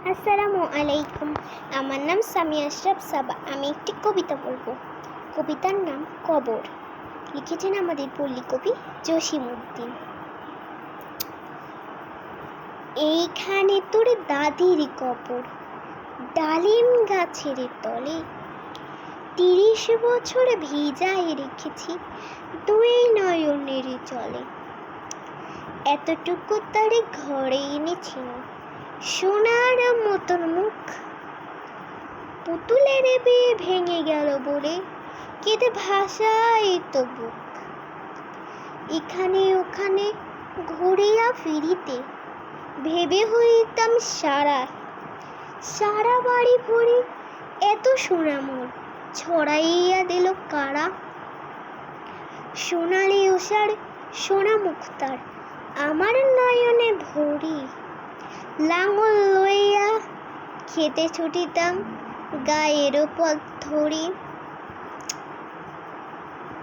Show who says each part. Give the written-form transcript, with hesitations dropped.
Speaker 1: আসসালামু আলাইকুম। আমার নাম সামিয়া আশরাফ সাবা। আমি একটি কবিতা বলবো। কবিতার নাম কবর। লিখেছেন আমাদের পল্লী কবি জসিমউদ্দিন। এইখানে তোর দাদির কবর, ডালিম গাছের তলে। ৩০ বছর ভিজায় রেখেছি দুই নয়নের জলে। এতটুকু তার ঘরে এনেছিল সোনার মতন মুখ। পুতুলের বিয়ে ভেঙে গেল বলে কেঁদে ভাষায় তো বুক। এখানে ওখানে ঘুরিয়া ফিরিতে ভেবে হইতাম সারা বাড়ি ভরে এত সোনামোর ছড়াইয়া দিল কারা। সোনালি ওষার সোনা মুক্তার আমার নয়নে ভরি। লাঙল লইয়া খেতে ছুটিতাম গায়ের পথ ধরি।